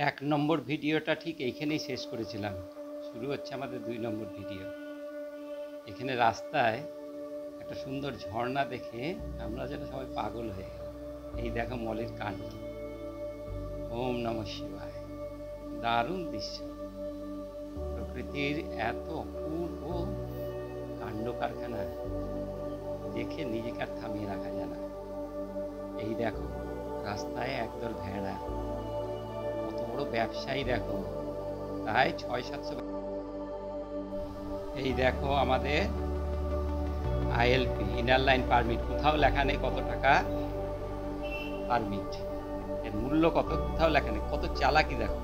এক নম্বর ভিডিওটা ঠিক এইখানেই শেষ করেছিলাম। শুরু হচ্ছে আমাদের 2 নম্বর ভিডিও। এখানে রাস্তায় একটা সুন্দর ঝর্ণা দেখে আমরা যেন সবাই পাগল হয়ে গেল। এই দেখো মলের কাণ্ড। ওম নমঃ শিবায়। দারুণ দৃশ্য। প্রকৃতির এত অপূর্ব কাণ্ড কারখানা দেখে নিজেকে আর থামিয়ে রাখা যায় না। এই দেখো রাস্তায় একদল ভেড়া, কত বড় ব্যবসায়ী দেখো, প্রায় 600-700। এই দেখো আমাদের ILP ইনার লাইন পারমিট, কোথাও লেখা নেই কত টাকা পারমিট, এর মূল্য কত কোথাও লেখা নেই। কত চালাকি দেখো,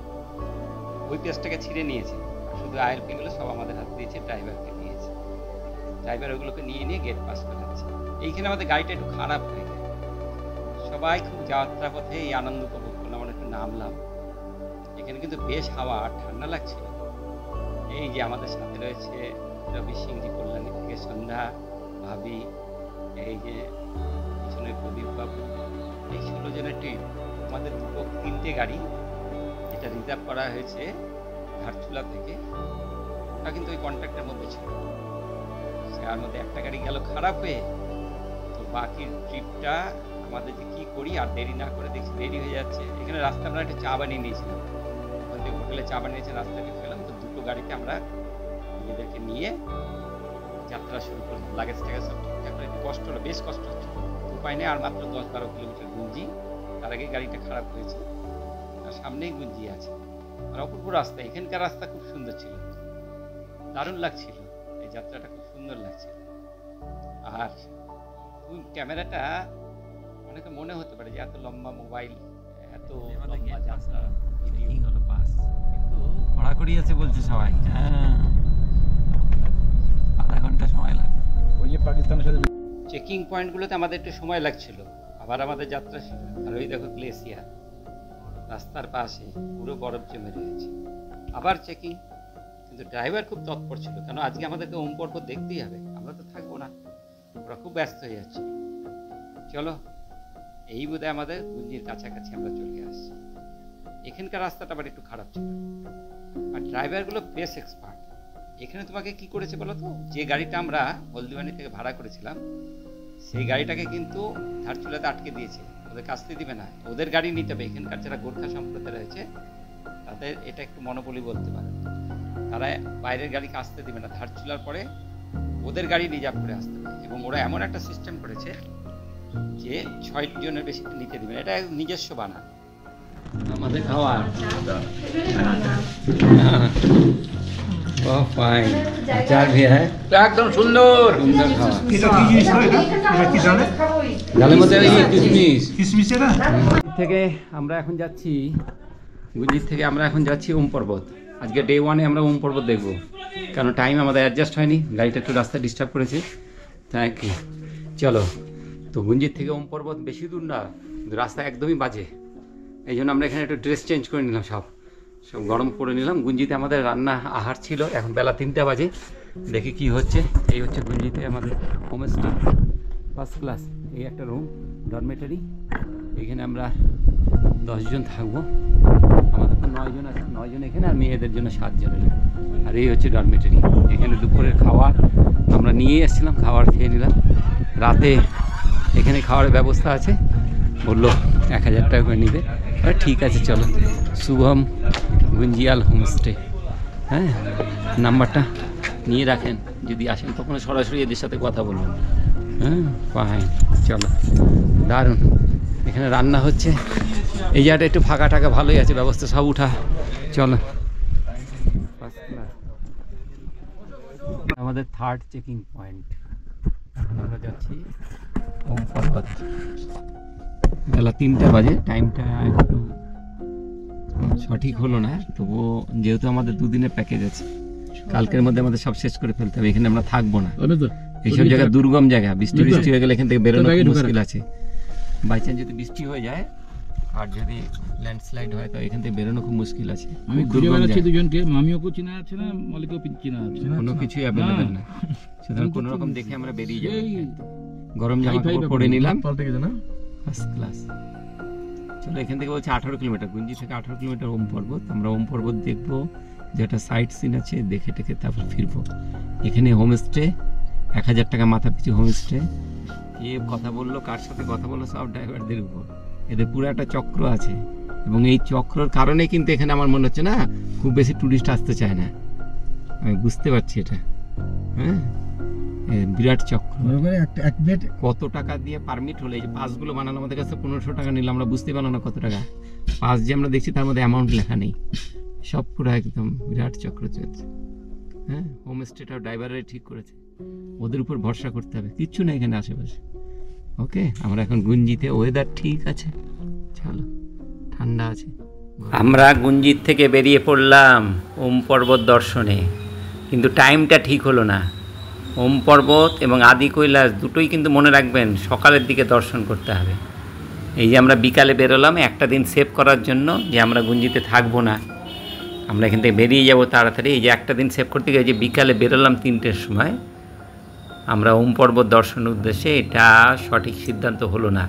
ওই পেজটাকে ছিঁড়ে নিয়েছে, শুধু ILP গুলো সব আমাদের হাতে দিয়েছে, ড্রাইভারকে দিয়েছে। ড্রাইভার ওগুলোকে নিয়ে গেট পাস করাচ্ছে। এইখানে আমাদের গাড়িটা একটু খারাপ হয়ে যায়। সবাই খুব যাত্রা পথে এই আনন্দ উপভোগ করলাম। আমরা একটু নামলাম, এখানে কিন্তু বেশ হাওয়া আর ঠান্ডা লাগছিল। এই যে আমাদের সাথে রয়েছে রবি সিংজি কল্যাণী থেকে সন্ধ্যা ভাবি, এই যে পিছনে প্রদীপ বাবু। এই 16 জনের টিম। আমাদের 3টে গাড়ি যেটা রিজার্ভ করা হয়েছে ধারচুলা থেকে, ওটা কিন্তু ওই কন্ট্রাক্টের মধ্যে ছিল। তার মধ্যে একটা গাড়ি গেল খারাপ হয়ে। তো বাকি ট্রিপটা আমাদের যে কী করি, আর দেরি না করে দেখছি দেরি হয়ে যাচ্ছে। এখানে রাস্তা আমরা একটা চা বানিয়ে নিয়েছিলাম, ওখান থেকে হোটেলে চা বানিয়েছে, রাস্তাকে ফেলাম। তো 2টো গাড়িতে আমরা নিজেদেরকে নিয়ে যাত্রা শুরু করলাম। লাগেজ টাগেজ সব ঠিকঠাক করে। একটু কষ্ট হলো, বেশ কষ্ট হচ্ছে, উপায় নেই। আর মাত্র 10-12 কিলোমিটার গুঞ্জি, তার আগে গাড়িটা খারাপ হয়েছে, আর সামনেই গুঞ্জি আছে। আর অপূর্ব রাস্তা। এখানকার রাস্তা খুব সুন্দর ছিল, দারুণ লাগছিল। এই যাত্রাটা খুব সুন্দর লাগছে। আর তুই ক্যামেরাটা অনেকে মনে হতে পারে যে এত লম্বা মোবাইল, এত লম্বা যাত্রা ভিডিও হলো পাস, কিন্তু কড়াকড়ি আছে বলছে সবাই। আধা ঘন্টা সময় লাগে। ওই যে পাকিস্তানের সাথে চেকিং পয়েন্টগুলোতে আমাদের একটু সময় লাগছিল, আবার আমাদের যাত্রা শুরু। আর ওই দেখো গ্লেসিয়ার রাস্তার পাশে পুরো বরফ জমে রয়েছে। আবার চেকিং, কিন্তু ড্রাইভার খুব তৎপর ছিল, কেন আজকে আমাদেরকে ওম পর্বত দেখতেই হবে, আমরা তো থাকবো না। ওরা খুব ব্যস্ত হয়ে যাচ্ছে। চলো, এই বোধহয় আমাদের গুঞ্জির কাছাকাছি আমরা চলে আসছি। এখানকার রাস্তাটা আবার একটু খারাপ ছিল, আর ড্রাইভারগুলো বেশ এক্সপার্ট। এখানে তোমাকে কি করেছে বলো তো, যে গাড়িটা আমরা হলদিবাড়ি থেকে ভাড়া করেছিলাম, সেই গাড়িটাকে কিন্তু ধারচুলাতে আটকে দিয়েছে, ওদের আসতে দিবে না, ওদের গাড়ি নিতে হবে। এখানকার যারা গোর্খা সম্প্রদায় রয়েছে তাদের এটা একটু মনোবলি বলতে পারে, তারা বাইরের গাড়িকে আসতে দিবে না, ধারচুলার পরে ওদের গাড়ি রিজার্ভ করে আসতে হবে। এবং ওরা এমন একটা সিস্টেম করেছে যে 6 জনের বেশি নিতে দিবে না, এটা নিজস্ব বানা। আমাদের খাওয়ার ফাইন আচার ভি হ্যায়, একদম সুন্দর সুন্দর খাওয়া। এটা কি জিনিস এটা কি জানে ডালের মধ্যে কিশমিশ কিশমিশ এটা থেকে আমরা এখন যাচ্ছি, গুঞ্জির থেকে আমরা এখন যাচ্ছি ওম পর্বত। আজকে ডে 1-এ আমরা ওম পর্বত দেখবো, কারণ টাইম আমাদের অ্যাডজাস্ট হয়নি, গাড়িটা একটু রাস্তা ডিস্টার্ব করেছে। Thank you. চলো, তো গুঞ্জির থেকে ওম পর্বত বেশি দূর না, রাস্তা একদমই বাজে। এই জন্য আমরা এখানে একটু ড্রেস চেঞ্জ করে নিলাম, সব গরম করে নিলাম। গুঞ্জিতে আমাদের রান্না আহার ছিল, এখন বেলা 3টা বাজে। দেখি কি হচ্ছে। এই হচ্ছে গুঞ্জিতে আমাদের হোমস্টে, ফার্স্ট ক্লাস। এই একটা রুম, ডরমেটারি। এখানে আমরা 10 জন থাকবো। আমাদের তো 9 জন আছে, 9 জন এখানে, আর মেয়েদের জন্য 7 জন। আর এই হচ্ছে ডরমেটারি। এখানে দুপুরের খাবার আমরা নিয়ে এসেছিলাম, খাবার খেয়ে নিলাম। রাতে এখানে খাওয়ার ব্যবস্থা আছে, বললো 1000 টাকা করে নিবে। ঠিক আছে, চলো। শুভম গুঞ্জিয়াল হোমস্টে, হ্যাঁ, নাম্বারটা নিয়ে রাখেন, যদি আসেন কখনো সরাসরি এদের সাথে কথা বলবেন। হ্যাঁ, ফাইন। চলো, দারুণ। এখানে রান্না হচ্ছে। এই জায়গাটা একটু ফাঁকা টাকা ভালোই আছে, ব্যবস্থা সব উঠা। চলো, আমাদের 3rd চেকিং পয়েন্ট। আমরা যাচ্ছি ওম পর্বত। বেলা 3টা বাজে, টাইমটা একটু সঠিক হলো না, তবুও যেহেতু আমাদের 2 দিনের প্যাকেজ আছে, কালকের মধ্যে আমাদের সব শেষ করে ফেলতে হবে। এখানে আমরা থাকবো না, এইসব জায়গা দুর্গম জায়গা, বৃষ্টি হয়ে গেলে এখান থেকে বেরোনো মুশকিল আছে। বাই চান্স যদি বৃষ্টি হয়ে যায় আর যদি ল্যান্ডস্লাইড হয়, তো এখান থেকে বেরোনো খুব মুশকিল আছে। আমি খুঁজে বেড়াচ্ছি দুজনকে, মামিও কো চিনা আছে না, মালিকও চিনা আছে, কোনো কিছুই অ্যাভেলেবেল না, সুতরাং কোনো রকম দেখে আমরা বেরিয়ে যাই। গরম জামা কাপড় পরে নিলাম, ফার্স্ট ক্লাস। চলো এখান থেকে বলছে 18 কিলোমিটার, গুঞ্জি থেকে 18 কিলোমিটার ওম পর্বত। আমরা ওম পর্বত দেখবো, যেটা সাইট সিন আছে দেখে টেকে তারপর ফিরবো। এখানে হোমস্টে 1000 টাকা মাথা পিছু হোমস্টে। কে কথা বললো, কার সাথে কথা বললো, সব ড্রাইভারদের উপর। এদের পুরো একটা চক্র আছে, এবং এই চক্রর কারণে কিন্তু এখানে আমার মনে হচ্ছে না খুব বেশি টুরিস্ট আসতে চায় না। আমি বুঝতে পারছি এটা। হ্যাঁ, বিরাট চক্র। কত টাকা দিয়ে পারমিট হলে এই যে পাসগুলো বানানো, আমাদের কাছে 1500 টাকা নিল, আমরা বুঝতে পারলাম না কত টাকা। পাস যে আমরা দেখছি তার মধ্যে অ্যামাউন্ট লেখা নেই, সব পুরো একদম বিরাট চক্র চলছে। হ্যাঁ, হোমস্টেটাও ড্রাইভাররাই ঠিক করেছে, ওদের উপর ভরসা করতে হবে, কিচ্ছু নেই এখানে আশেপাশে। ওকে, আমরা এখন গুঞ্জিতে, ওয়েদার ঠিক আছে, চলো, ঠান্ডা আছে। আমরা গুঞ্জিত থেকে বেরিয়ে পড়লাম ওম পর্বত দর্শনে, কিন্তু টাইমটা ঠিক হলো না। ওম পর্বত এবং আদি কৈলাস দুটোই কিন্তু মনে রাখবেন সকালের দিকে দর্শন করতে হবে। এই যে আমরা বিকালে বেরোলাম একটা দিন সেভ করার জন্য, যে আমরা গুঞ্জিতে থাকবো না, আমরা এখান থেকে বেরিয়ে যাব তাড়াতাড়ি। এই যে একটা দিন সেভ করতে গিয়ে যে বিকালে বেরোলাম 3টের সময় আমরা ওম পর্বত দর্শনের উদ্দেশ্যে, এটা সঠিক সিদ্ধান্ত হলো না।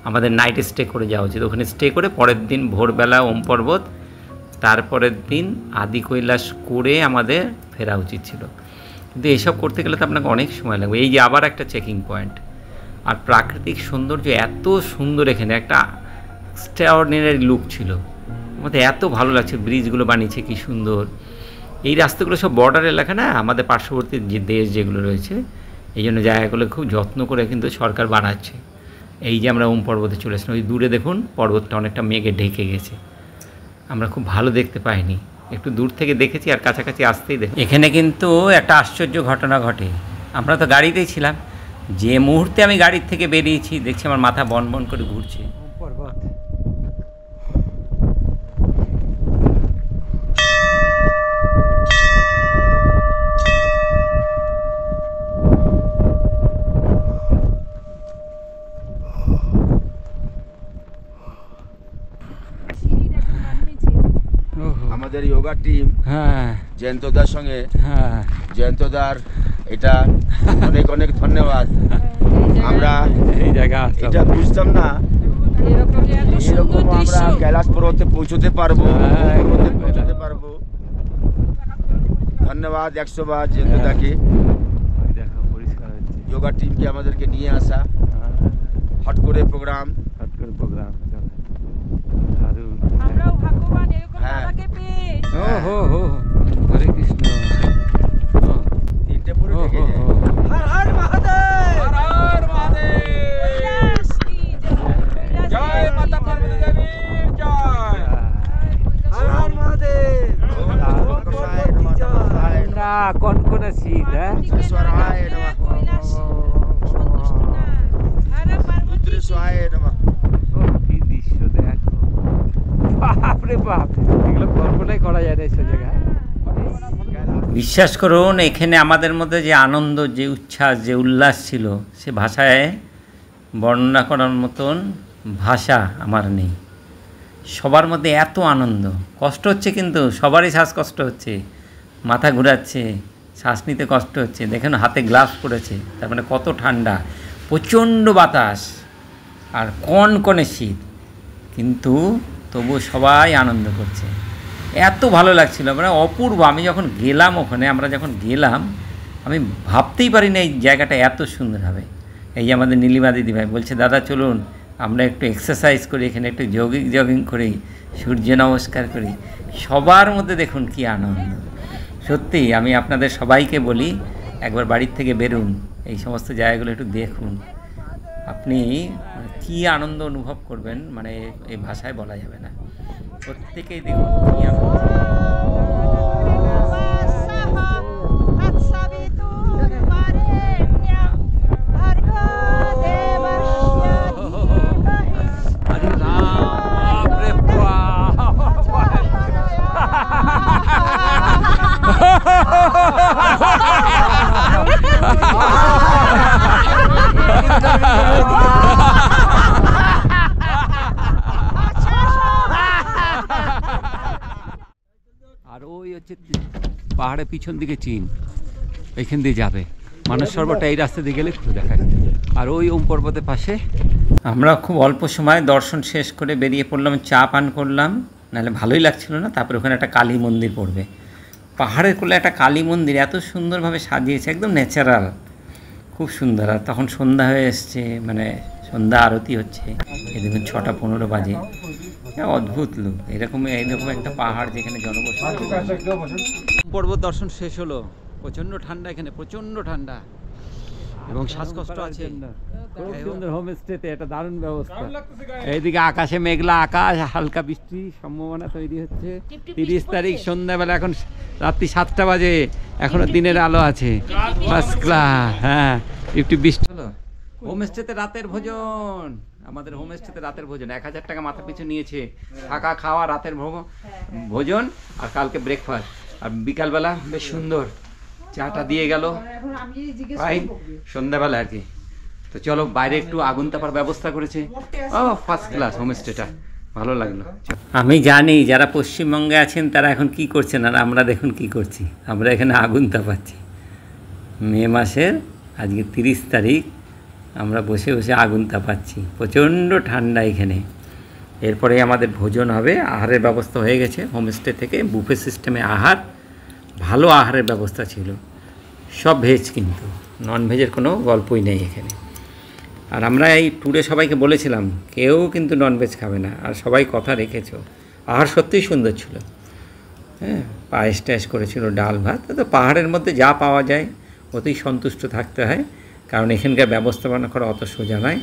আমাদের নাইট স্টে করে যাওয়া উচিত, ওখানে স্টে করে পরের দিন ভোরবেলা ওম পর্বত, তারপরের দিন আদি কৈলাস করে আমাদের ফেরা উচিত ছিল। কিন্তু এইসব করতে গেলে তো আপনাকে অনেক সময় লাগবে। এই যে আবার একটা চেকিং পয়েন্ট, আর প্রাকৃতিক সৌন্দর্য এত সুন্দর, এখানে একটা এক্সট্রাঅর্ডিনারি লুক ছিল, আমাদের এত ভালো লাগছে। ব্রিজগুলো বানিয়েছে কি সুন্দর। এই রাস্তাগুলো সব বর্ডার এলাকা না, আমাদের পার্শ্ববর্তী যে দেশ যেগুলো রয়েছে, এই জন্য জায়গাগুলো খুব যত্ন করে কিন্তু সরকার বানাচ্ছে। এই যে আমরা ওম পর্বতে চলে এসেছিলাম, ওই দূরে দেখুন পর্বতটা অনেকটা মেঘে ঢেকে গেছে, আমরা খুব ভালো দেখতে পাইনি, একটু দূর থেকে দেখেছি, আর কাছাকাছি আসতেই দেখি। এখানে কিন্তু একটা আশ্চর্য ঘটনা ঘটে। আমরা তো গাড়িতেই ছিলাম, যে মুহূর্তে আমি গাড়ির থেকে বেরিয়েছি দেখছি আমার মাথা বন বন করে ঘুরছে। পর্বত আমাদের যোগা টিম, হ্যাঁ, জয়ন্তদার সঙ্গে, হ্যাঁ, জয়ন্তদার এটা অনেক অনেক ধন্যবাদ। আমরা এই জায়গা এটা বুঝতাম না এরকম আমরা কৈলাস পর্বতে পৌঁছতে পারবো, পৌঁছতে পারবো। ধন্যবাদ 100 বার জয়ন্তদাকে, যোগা টিমকে আমাদেরকে নিয়ে আসা। হট করে প্রোগ্রাম, হ্যাঁ, হরে কৃষ্ণ। 3টে পুরো ঢেকে যায়। हर हर महादेव, हर हर महादेव, जय माता पार्वती देवी, जय हर हर महादेव। কোন কোন শীত, হ্যাঁ, ईश्वराय नमः, रुद्रेश्वराय नमः। কি দৃশ্য দেখো, বাপরে বাপ, এগুলো কল্পনাই করা যায় না এইসব জায়গায়। বিশ্বাস করুন, এখানে আমাদের মধ্যে যে আনন্দ, যে উচ্ছ্বাস, যে উল্লাস ছিল, সে ভাষায় বর্ণনা করার মতন ভাষা আমার নেই। সবার মধ্যে এত আনন্দ, কষ্ট হচ্ছে কিন্তু সবারই শ্বাসকষ্ট হচ্ছে, মাথা ঘোরাচ্ছে, শ্বাস নিতে কষ্ট হচ্ছে। দেখেন হাতে গ্লাভস পরেছে, তার মানে কত ঠান্ডা, প্রচণ্ড বাতাস আর কনকনে শীত, কিন্তু তবু সবাই আনন্দ করছে। এত ভালো লাগছিল, মানে অপূর্ব। আমি যখন গেলাম ওখানে, আমরা যখন গেলাম, আমি ভাবতেই পারি না এই জায়গাটা এত সুন্দর হবে। এই যে আমাদের নীলিমা দিদিভাই বলছে, দাদা চলুন আমরা একটু এক্সারসাইজ করি, এখানে একটু জগিং করি, সূর্য নমস্কার করি। সবার মধ্যে দেখুন কি আনন্দ। সত্যি আমি আপনাদের সবাইকে বলি, একবার বাড়ির থেকে বেরুন, এই সমস্ত জায়গাগুলো একটু দেখুন, আপনি কী আনন্দ অনুভব করবেন, মানে এই ভাষায় বলা যাবে না। প্রত্যেকেই দেখুন কী আনন্দ। আর ওই হচ্ছে পাহাড়ের পিছন দিকে চীন, এখান দিয়ে যাবে। মানস সরোবরটা এই রাস্তা দিয়ে গেলে একটু দেখা যায়। আর ওই ওম পর্বতের পাশে আমরা খুব অল্প সময় দর্শন শেষ করে বেরিয়ে পড়লাম, চা পান করলাম, নাহলে ভালোই লাগছিল না। তারপরে ওখানে একটা কালী মন্দির পড়বে, পাহাড়ের কোলে একটা কালী মন্দির এত সুন্দরভাবে সাজিয়েছে, একদম ন্যাচারাল, খুব সুন্দর। আর তখন সন্ধ্যা হয়ে এসছে, মানে সন্ধ্যা আরতি হচ্ছে, এই দেখুন 6:15 বাজে। অদ্ভুত লুক, এরকম একটা পাহাড় যেখানে জনবসতি। পর্বত দর্শন শেষ হলো, প্রচণ্ড ঠান্ডা এখানে, প্রচণ্ড ঠান্ডা এবং শ্বাসকষ্ট আছে। হোমস্টেতে একটা দারুণ ব্যবস্থা। এইদিকে আকাশে মেঘলা আকাশ, হালকা বৃষ্টির সম্ভাবনা তৈরি হচ্ছে। 30 তারিখ সন্ধ্যাবেলা, এখন রাত্রি 7টা বাজে, এখনো দিনের আলো আছে, ফার্স্ট ক্লাস। হ্যাঁ, একটু বৃষ্টি হলো। হোমস্টেতে রাতের ভোজন, আমাদের হোমস্টেতে রাতের ভোজন 1000 টাকা মাথা পিছু নিয়েছে, থাকা খাওয়া রাতের ভোজন, আর কালকে ব্রেকফাস্ট, আর বিকালবেলা বেশ সুন্দর চাটা দিয়ে গেল, সন্ধ্যাবেলা আর কি। তো চলো বাইরে একটু আগুন তাপার ব্যবস্থা করেছে, ও ফার্স্ট ক্লাস হোমস্টেটা, ভালো লাগলো। আমি জানি যারা পশ্চিমবঙ্গে আছেন তারা এখন কি করছেন, আর আমরা দেখুন কি করছি। আমরা এখানে আগুন তাপাচ্ছি, মে মাসের আজকে 30 তারিখ, আমরা বসে বসে আগুন তাপাচ্ছি, প্রচণ্ড ঠান্ডা এখানে। এরপরে আমাদের ভোজন হবে, আহারের ব্যবস্থা হয়ে গেছে হোমস্টে থেকে, বুফে সিস্টেমে আহার, ভালো আহারের ব্যবস্থা ছিল, সব ভেজ, কিন্তু নন ভেজের কোনো গল্পই নেই এখানে। আর আমরা এই ট্যুরে সবাইকে বলেছিলাম কেউ কিন্তু ননভেজ খাবে না, আর সবাই কথা রেখেছো। আহার সত্যিই সুন্দর ছিল, হ্যাঁ, পায়েস টায়েস করেছিল, ডাল ভাত। তো পাহাড়ের মধ্যে যা পাওয়া যায় ওতেই সন্তুষ্ট থাকতে হয়, কারণ এখানকার ব্যবস্থাপনা করা অত সোজা নয়।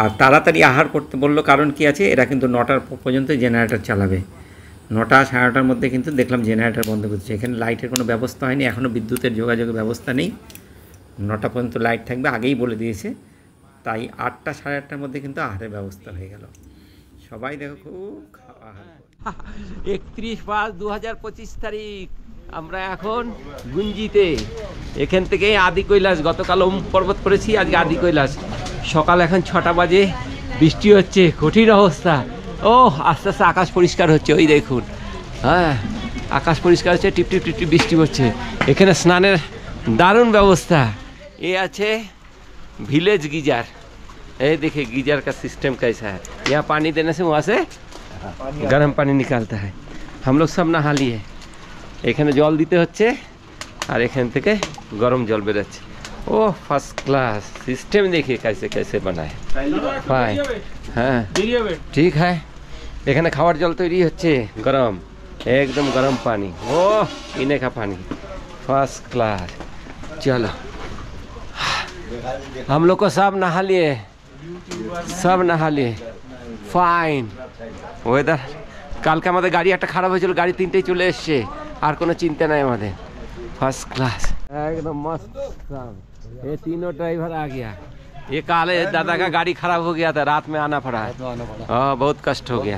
আর তাড়াতাড়ি আহার করতে বললো, কারণ কি আছে, এরা কিন্তু 9টা পর্যন্ত জেনারেটর চালাবে, 9টা 9:30টার মধ্যে কিন্তু দেখলাম জেনারেটর বন্ধ করছে। এখানে লাইটের কোনো ব্যবস্থা হয়নি, এখনও বিদ্যুতের যোগাযোগের ব্যবস্থা নেই, 9টা পর্যন্ত লাইট থাকবে, আগেই বলে দিয়েছে। তাই 8টা 8:30টার মধ্যে কিন্তু আহারের ব্যবস্থা হয়ে গেল। সবাই দেখো খুব আহার। 31/5/2025 তারিখ, আমরা এখন গুঞ্জিতে, এখান থেকে আদি কৈলাস, গতকাল ওম পর্বত করেছি, আজকে আদি কৈলাস। সকাল এখন 6টা বাজে, বৃষ্টি হচ্ছে, কঠিন অবস্থা। ও আস্তে আস্তে আকাশ পরিষ্কার হচ্ছে, ওই দেখুন, হ্যাঁ আকাশ পরিষ্কার হচ্ছে, টিপটিপ টিপটিপ বৃষ্টি পড়ছে। এখানে স্নানের দারুণ ব্যবস্থা। এ আছে विलेज गीजर, ये देखिए गीजर का सिस्टम कैसा है, यहाँ पानी देने से वहाँ से गर्म पानी निकालता है। हम लोग सब नहा लिए, এখানে জল দিতে হচ্ছে, আর এখান থেকে গরম জল বেরোচ্ছে। ও ফার্স্ট ক্লাস सिस्टम, देखिए कैसे कैसे बना है, फाइन। हाँ ठीक है, এখানে খাওয়ার জল তৈরি হচ্ছে, গরম, একদম গরম পানি, ও पीने का पानी, फर्स्ट क्लास। चलो हम लोग को सब नहा लिए, सब नहा लिए, फाइन। ওয়েদার, কালকে আমাদের গাড়ি একটা খারাপ হয়েছিল, গাড়ি 3টেই চলে এসছে, আর কোনো চিন্তা নাই আমাদের, फर्स्ट क्लास एकदम मस्त। ये तीनों ड्राइवर आ गया, ये काले दादा का गाड़ी खराब हो गया था, रात में आना पड़ा है, हाँ बहुत कष्ट हो गया।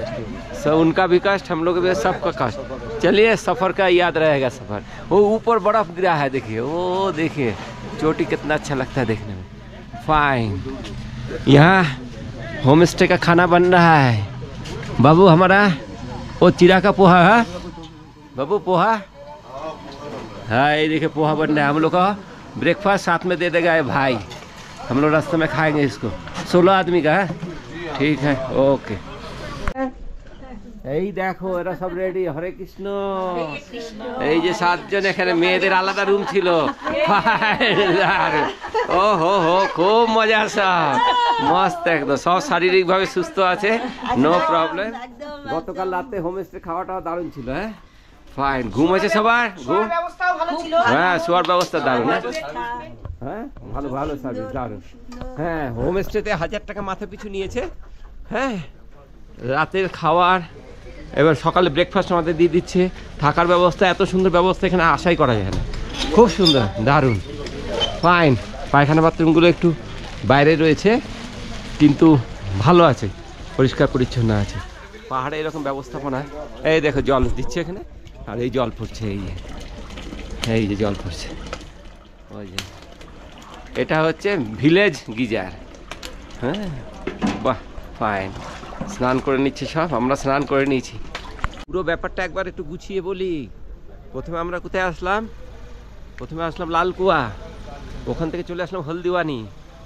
सब उनका भी कष्ट, हम लोग भी सबका कष्ट। चलिए सफ़र का याद रहेगा सफ़र। वो ऊपर बर्फ़ गिरा है, देखिए वो, देखिए चोटी कितना अच्छा लगता है देखने में, फाइन। यहाँ होम स्टे का खाना बन रहा है। बाबू हमारा वो चिरा का पोहा है, बाबू पोहा, हाँ ये देखिए पोहा बन रहा है। हम लोग का ब्रेकफास्ट साथ में दे देगा ये भाई, हम लोग रास्ते में खाएंगे इसको। 16 आदमी का है, ठीक है, ओके। এই দেখো এরা সব রেডি, হরে কৃষ্ণ। এই যে 7 জন, এখানে মেয়েদের আলাদা রুম ছিল। ও হো হো, খুব মজা, সব মস্ত একদম, সব শারীরিকভাবে সুস্থ আছে, নো প্রবলেম। গতকাল রাতে হোমস্টে খাওয়াটাও দারুণ ছিল, হ্যাঁ ফাইন। ঘুম আছে সবার, ঘুম, হ্যাঁ শোয়ার ব্যবস্থা দারুণ, হ্যাঁ ভালো ভালো সার্ভিস, দারুণ। হ্যাঁ হোমস্টেতে 1000 টাকা মাথা পিছু নিয়েছে, হ্যাঁ রাতের খাওয়ার, এবার সকালে ব্রেকফাস্ট আমাদের দিয়ে দিচ্ছে, থাকার ব্যবস্থা, এত সুন্দর ব্যবস্থা এখানে আশাই করা যায় না, খুব সুন্দর, দারুণ, ফাইন। পায়খানা বাথরুমগুলো একটু বাইরে রয়েছে, কিন্তু ভালো আছে, পরিষ্কার পরিচ্ছন্ন আছে। পাহাড়ে এরকম ব্যবস্থাপনা, এই দেখো জল দিচ্ছে এখানে, আর এই জল পড়ছে, এই যে জল পড়ছে, ওই যে এটা হচ্ছে ভিলেজ গিজার, হ্যাঁ বাহ ফাইন। স্নান করে নিচ্ছে সব, আমরা স্নান করে নিয়েছি। পুরো ব্যাপারটা একবার একটু গুছিয়ে বলি। প্রথমে আমরা কোথায় আসলাম, প্রথমে আসলাম লালকুয়া, ওখান থেকে চলে আসলাম হলদিওয়ানি,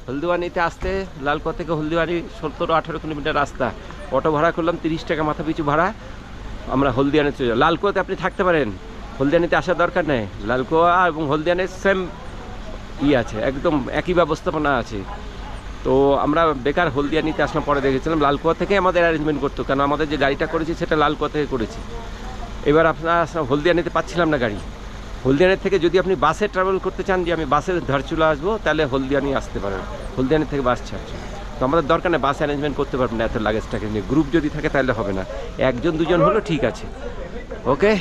হলদিওয়ানিতে আসতে লালকুয়া থেকে হলদিওয়ানি 17-18 কিলোমিটার রাস্তা। অটো ভাড়া করলাম 30 টাকা মাথা পিছু ভাড়া, আমরা হলদিয়ানে চলে যাব। লালকুয়াতে আপনি থাকতে পারেন, হলদিয়ানিতে আসার দরকার নেই। লালকুয়া এবং হলদিয়ানের সেম আছে, একদম একই ব্যবস্থাপনা আছে। তো আমরা বেকার হলদিয়ানিতে আসলাম, পরে দেখেছিলাম লালকুয়া থেকে আমাদের অ্যারেঞ্জমেন্ট করতো, কারণ আমাদের যে গাড়িটা করেছি সেটা লালকুয়া থেকে করেছি। এবার আপনারা হলদিয়ানিতে পাচ্ছিলাম না গাড়ি। হলদিয়ানের থেকে যদি আপনি বাসে ট্রাভেল করতে চান, যে আমি বাসে ধারচুলা আসবো, তাহলে হলদিয়ানি আসতে পারেন, হলদিয়ানি থেকে বাস ছাড়ছে। তো আমাদের দরকার নেই, বাস অ্যারেঞ্জমেন্ট করতে পারবেন না এত লাগেজটাকে নিয়ে। গ্রুপ যদি থাকে তাহলে হবে না, 1-2 হলো ঠিক আছে। ওকে,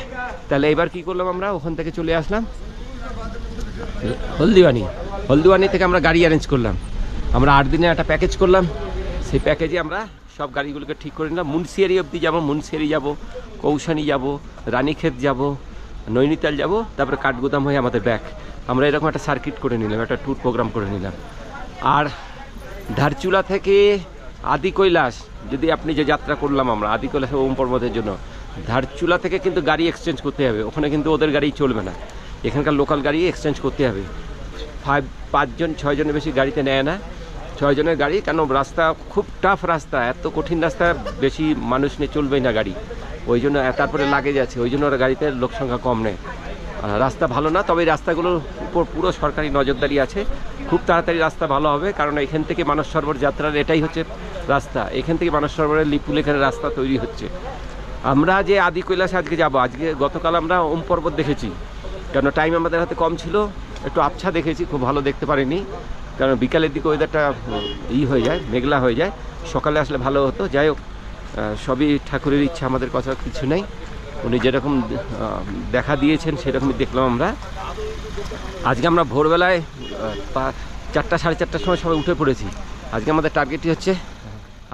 তাহলে এবার কি করলাম, আমরা ওখান থেকে চলে আসলাম হলদিওয়ানি। হলদিওয়ানি থেকে আমরা গাড়ি অ্যারেঞ্জ করলাম। আমরা 8 দিনের একটা প্যাকেজ করলাম। সেই প্যাকেজে আমরা সব গাড়িগুলোকে ঠিক করে নিলাম। মুন্সিয়ারি অবধি যাবো, মুন্সিয়ারি যাব, কৌশানি যাব, রানীক্ষেত যাব, নৈনিতাল যাব, তারপরে কাঠগোদাম হয়ে আমাদের ব্যাক। আমরা এরকম একটা সার্কিট করে নিলাম, একটা ট্যুর প্রোগ্রাম করে নিলাম। আর ধারচুলা থেকে আদি কৈলাস, যদি আপনি যে যাত্রা করলাম আমরা আদি কৈলাস ওম পর্বতের জন্য, ধারচুলা থেকে কিন্তু গাড়ি এক্সচেঞ্জ করতে হবে। ওখানে কিন্তু ওদের গাড়ি চলবে না, এখানকার লোকাল গাড়ি এক্সচেঞ্জ করতে হবে। 5-6 জনের বেশি গাড়িতে নেয় না, 6 জনের গাড়ি। কেন, রাস্তা খুব টাফ রাস্তা, এত কঠিন রাস্তা, বেশি মানুষ নিয়ে চলবেই না গাড়ি, ওই জন্য। তারপরে লাগেজ আছে, ওই জন্য ওরা গাড়িতে লোক সংখ্যা কম নেয়। রাস্তা ভালো না, তবে রাস্তাগুলোর উপর পুরো সরকারি নজরদারি আছে। খুব তাড়াতাড়ি রাস্তা ভালো হবে, কারণ এখান থেকে মানস সরোবর যাত্রার এটাই হচ্ছে রাস্তা। এখান থেকে মানস সরোবরের লিপুল এখানে রাস্তা তৈরি হচ্ছে। আমরা যে আদি কৈলাসে আজকে যাব, গতকাল আমরা ওম পর্বত দেখেছি, কারণ টাইম আমাদের হাতে কম ছিল, একটু আবছা দেখেছি, খুব ভালো দেখতে পারিনি, কারণ বিকালের দিকে ওয়েদারটা হয়ে যায়, মেঘলা হয়ে যায়। সকালে আসলে ভালো হতো। যাই হোক, সবই ঠাকুরের ইচ্ছা, আমাদের কথা কিছু নেই। উনি যেরকম দেখা দিয়েছেন সেরকমই দেখলাম আমরা। আজকে আমরা ভোরবেলায় 4টা-4:30টার সময় সবাই উঠে পড়েছি। আজকে আমাদের টার্গেটই হচ্ছে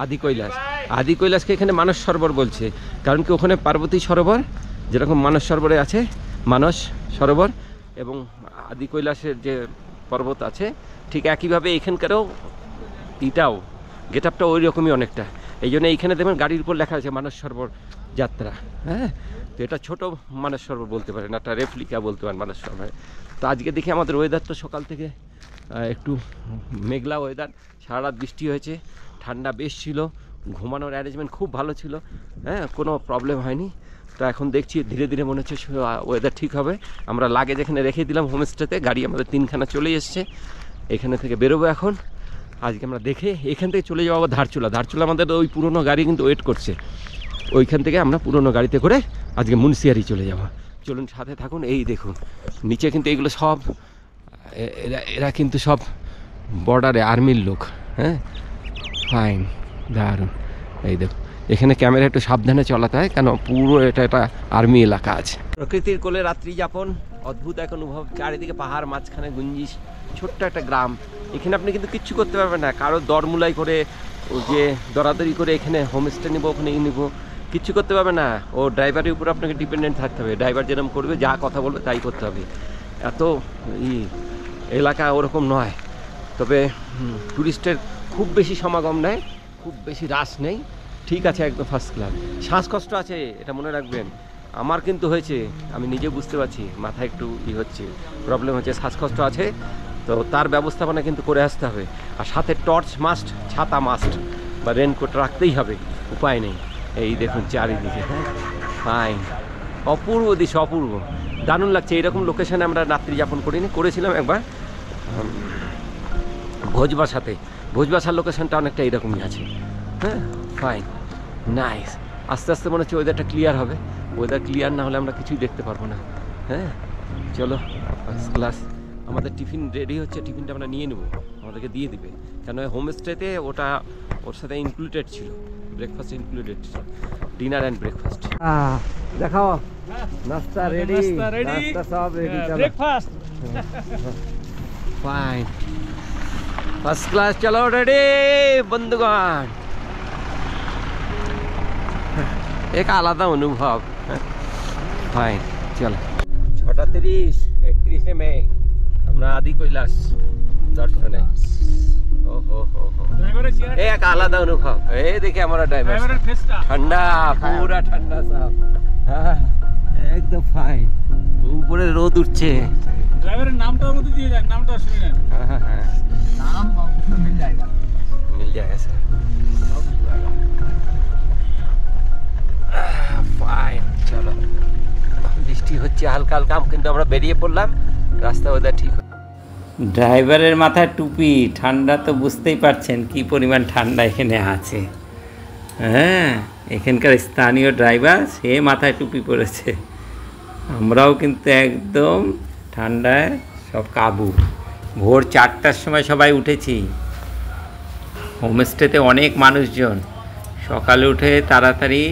আদি কৈলাস। আদি কৈলাসকে এখানে মানস সরোবর বলছে, কারণ কি ওখানে পার্বতী সরোবর যেরকম মানস সরোবরে আছে, মানস সরোবর এবং আদি কৈলাসের যে পর্বত আছে, ঠিক একইভাবে এখানকারও এটাও গেট আপটা ওই রকমই অনেকটা। এই জন্য এইখানে দেখবেন গাড়ির উপর লেখা আছে মানস সরোবর যাত্রা। হ্যাঁ, তো এটা ছোটো মানস সরোবর বলতে পারেন, একটা রেপ্লিকা বলতে পারেন মানস সরোবর। তো আজকে দেখি আমাদের ওয়েদার তো সকাল থেকে একটু মেঘলা ওয়েদার, সারা রাত বৃষ্টি হয়েছে, ঠান্ডা বেশ ছিল, ঘুমানোর অ্যারেঞ্জমেন্ট খুব ভালো ছিল। হ্যাঁ, কোনো প্রবলেম হয়নি। তো এখন দেখছি ধীরে ধীরে মনে হচ্ছে ওয়েদার ঠিক হবে। আমরা লাগেজ এখানে রেখে দিলাম হোমস্টেতে, গাড়ি আমাদের 3খানা চলে এসছে। এখানে থেকে বেরোবো এখন। আজকে আমরা দেখে এখান থেকে চলে যাবো আবার ধারচুলা। ধারচুলা আমাদের ওই পুরনো গাড়ি কিন্তু ওয়েট করছে, ওইখান থেকে আমরা পুরনো গাড়িতে করে আজকে মুন্সিয়ারি চলে যাব। চলুন সাথে থাকুন। এই দেখুন নিচে কিন্তু এগুলো সব এরা কিন্তু সব বর্ডারে আর্মির লোক। হ্যাঁ, ফাইন, দারুণ। এই দেখুন, এখানে ক্যামেরা একটু সাবধানে চালাতে হয়, কেন পুরো এটা আর্মি এলাকা আছে। প্রকৃতির কোলে রাত্রি যাপন, অদ্ভুত এক অনুভব। চারিদিকে পাহাড়, মাঝখানে গুঞ্জিস, ছোট্ট একটা গ্রাম। এখানে আপনি কিন্তু কিচ্ছু করতে পারবেন না, কারো দরমুলাই করে যে দরাদরি করে এখানে হোমস্টে নিবো, ওখানে নিবো, কিচ্ছু করতে পারবে না। ও ড্রাইভারের উপর আপনাকে ডিপেন্ডেন্ট থাকতে হবে। ড্রাইভার যেরকম করবে, যা কথা বলবে তাই করতে হবে। এত এলাকা ওরকম নয়। তবে টুরিস্টের খুব বেশি সমাগম নেই, খুব বেশি রাশ নেই, ঠিক আছে, একদম ফার্স্ট ক্লাস। শ্বাসকষ্ট আছে, এটা মনে রাখবেন। আমার কিন্তু হয়েছে, আমি নিজে বুঝতে পারছি, মাথায় একটু হচ্ছে, প্রবলেম হচ্ছে, শ্বাসকষ্ট আছে। তো তার ব্যবস্থাপনা কিন্তু করে আসতে হবে। আর সাথে টর্চ মাস্ট, ছাতা মাস্ট বা রেনকোট রাখতেই হবে, উপায় নেই। এই দেখুন চারিদিকে, হ্যাঁ, ফাইন, অপূর্ব দৃশ্য, অপূর্ব, দারুণ লাগছে। এইরকম লোকেশনে আমরা রাত্রি যাপন করেছিলাম একবার ভোজবাসাতে। ভোজবাসার লোকেশনটা অনেকটা এইরকমই আছে। হ্যাঁ, ফাইন, নাইস। আস্তে আস্তে মনে হচ্ছে ওয়েদারটা ক্লিয়ার হবে। ওয়েদার ক্লিয়ার না হলে আমরা কিছুই দেখতে পারবো না। হ্যাঁ, চলো, ফার্স্ট ক্লাস। আমাদের টিফিন রেডি হচ্ছে, টিফিনটা আমরা নিয়ে নেবো, আমাদেরকে দিয়ে দিবে, কেন হোমস্টেতে ওটা ওর সাথে ইনক্লুডেড ছিল, ব্রেকফাস্ট ইনক্লুডেড ছিল, ডিনার অ্যান্ড ব্রেকফাস্ট। দেখাও, নাস্তা রেডি, নাস্তা সব ready, breakfast fine, first class. চলো রেডি বন্ধুগণ, এক আলাদা অনুভব। ফাইন, চলো। 6:30, 31 মে আমরা আদি কৈলাস দর্শনে। এক আলাদা অনুভব। এই দেখে আমরা ড্রাইভার ঠান্ডা, পুরা ঠান্ডা সব, একদম ফাইন। উপরে রোদ উঠছে। ড্রাইভারের নামটাও মধ্যে দিয়ে যান, নামটা শুনে নেন। नाम उसमें मिल जाएगा सर ফাইন। চলো, বৃষ্টি হচ্ছে হালকা হালকা, কিন্তু আমরা বেরিয়ে পড়লাম, রাস্তা ওদের ঠিক। ড্রাইভারের মাথায় টুপি, ঠান্ডা তো বুঝতেই পারছেন কি পরিমাণ ঠান্ডা এখানে আছে। হ্যাঁ, এখানকার স্থানীয় ড্রাইভার, সে মাথায় টুপি পরেছে। আমরাও কিন্তু একদম ঠান্ডায় সব কাবু। ভোর 4টার সময় সবাই উঠেছি। হোমস্টেতে অনেক মানুষজন, সকালে উঠে তাড়াতাড়ি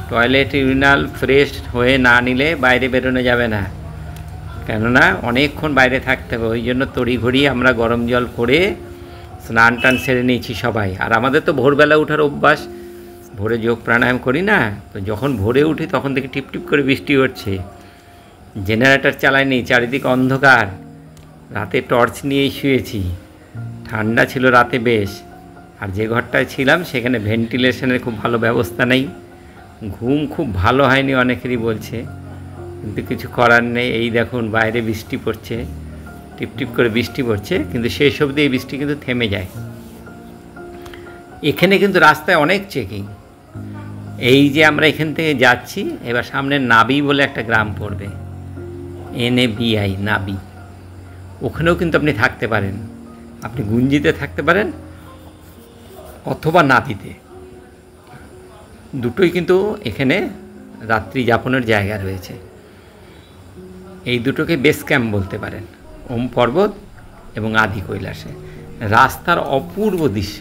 টয়লেট ইউরিনাল ফ্রেশ হয়ে না নিলে বাইরে বেরোনো যাবে না, কেননা অনেকক্ষণ বাইরে থাকতে হবে। ওই জন্য তড়িঘড়ি আমরা গরম জল করে স্নান টান সেরে নিয়েছি সবাই। আর আমাদের তো ভোরবেলা ওঠার অভ্যাস, ভোরে যোগ প্রাণায়াম করি না, তো যখন ভোরে উঠি তখন দেখি টিপটিপ করে বৃষ্টি হচ্ছে। জেনারেটর চালাইনি, চারিদিকে অন্ধকার, রাতে টর্চ নিয়েই শুয়েছি। ঠান্ডা ছিল রাতে বেশ। আর যে ঘরটায় ছিলাম সেখানে ভেন্টিলেশনের খুব ভালো ব্যবস্থা নেই, ঘুম খুব ভালো হয়নি অনেকেরই বলছে, কিন্তু কিছু করার নেই। এই দেখুন বাইরে বৃষ্টি পড়ছে, টিপটিপ করে বৃষ্টি পড়ছে, কিন্তু শেষ অবধি এই বৃষ্টি কিন্তু থেমে যায়। এখানে কিন্তু রাস্তায় অনেক চেকিং। এই যে আমরা এখান থেকে যাচ্ছি, এবার সামনে নাবি বলে একটা গ্রাম পড়বে, NABI, নাবি। ওখানেও কিন্তু আপনি থাকতে পারেন, আপনি গুঞ্জিতে থাকতে পারেন অথবা নাবিতে, দুটোই কিন্তু এখানে রাত্রি যাপনের জায়গা রয়েছে। এই দুটোকে বেস ক্যাম্প বলতে পারেন, ওম পর্বত এবং আদি কৈলাসে। রাস্তার অপূর্ব দৃশ্য,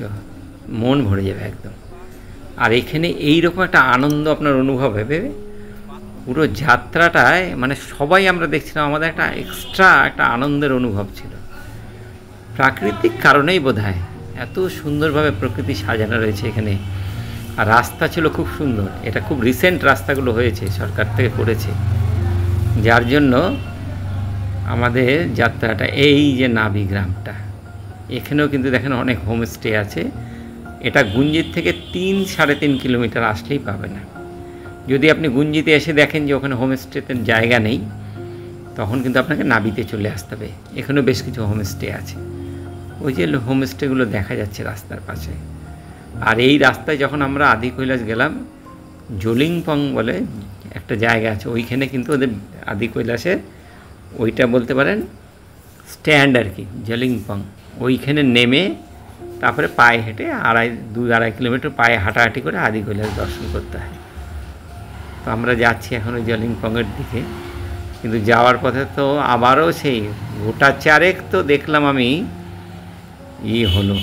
মন ভরে যাবে একদম। আর এখানে এইরকম একটা আনন্দ আপনার অনুভব হবে পুরো যাত্রাটায়, মানে সবাই আমরা দেখছিলাম, আমাদের একটা এক্সট্রা একটা আনন্দের অনুভব ছিল। প্রাকৃতিক কারণেই বোধহয় এত সুন্দরভাবে প্রকৃতি সাজানো রয়েছে এখানে। আর রাস্তা ছিল খুব সুন্দর, এটা খুব রিসেন্ট রাস্তাগুলো হয়েছে, সরকার থেকে করেছে, যার জন্য আমাদের যাত্রাটা। এই যে নাবি গ্রামটা, এখানেও কিন্তু দেখেন অনেক হোমস্টে আছে। এটা গুঞ্জিত থেকে 3-3.5 কিলোমিটার আসলেই পাবে না। যদি আপনি গুঞ্জিতে এসে দেখেন যে ওখানে হোমস্টেতে জায়গা নেই, তখন কিন্তু আপনাকে নাবিতে চলে আসতে হবে। এখানেও বেশ কিছু হোমস্টে আছে, ওই যে হোমস্টেগুলো দেখা যাচ্ছে রাস্তার পাশে। আর এই রাস্তায় যখন আমরা আদি কৈলাস গেলাম, জলিংপং বলে একটা জায়গা আছে, ওইখানে কিন্তু ওদের আদি কৈলাসের ওইটা বলতে পারেন স্ট্যান্ড আর কি, জলিংপং। ওইখানে নেমে তারপরে পায়ে হেঁটে 2-2.5 কিলোমিটার পায়ে হাঁটাহাঁটি করে আদি কৈলাস দর্শন করতে হয়। তো আমরা যাচ্ছি এখন ওই জলিংপংয়ের দিকে, কিন্তু যাওয়ার পথে তো আবারও সেই গোটা 4 তো দেখলাম আমি হলো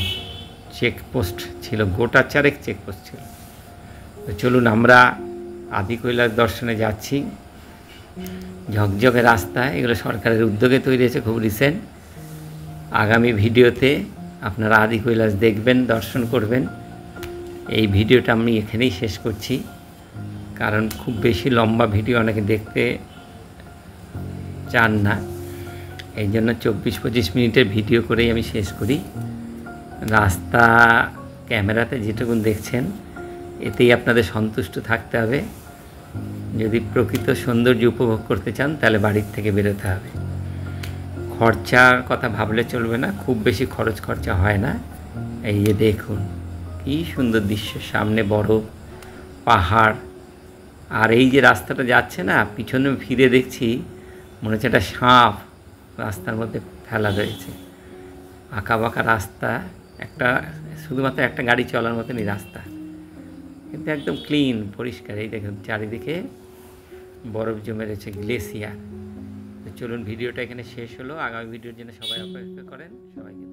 চেকপোস্ট ছিল, গোটা 4 চেকপোস্ট ছিল। তো চলুন আমরা আদি কৈলাস দর্শনে যাচ্ছি। ঝকঝকে রাস্তা, এগুলো সরকারের উদ্যোগে তৈরি হয়েছে, খুব রিসেন্ট। আগামী ভিডিওতে আপনারা আদি কৈলাস দেখবেন, দর্শন করবেন। এই ভিডিওটা আমি এখানেই শেষ করছি, কারণ খুব বেশি লম্বা ভিডিও অনেকে দেখতে চান না, এই জন্য 24-25 মিনিটের ভিডিও করেই আমি শেষ করি। রাস্তা ক্যামেরাতে যেটুকুন দেখছেন, এতেই আপনাদের সন্তুষ্ট থাকতে হবে। যদি প্রকৃত সৌন্দর্য উপভোগ করতে চান, তাহলে বাড়ির থেকে বেরোতে হবে। খরচার কথা ভাবলে চলবে না, খুব বেশি খরচা হয় না। এই যে দেখুন কী সুন্দর দৃশ্য, সামনে বরফ, পাহাড়, আর এই যে রাস্তাটা যাচ্ছে না, পিছনে ফিরে দেখছি মনে হচ্ছে একটা সাপ রাস্তার মধ্যে ফেলা রয়েছে। আঁকাবাঁকা রাস্তা, শুধুমাত্র একটা গাড়ি চলার মতনই রাস্তা, কিন্তু একদম ক্লিন, পরিষ্কার। এই দেখুন চারিদিকে বরফ জমে রয়েছে, গ্লেসিয়ার। তো চলুন ভিডিওটা এখানে শেষ হলো। আগামী ভিডিওর জন্য সবাই অপেক্ষা করেন। সবাইকে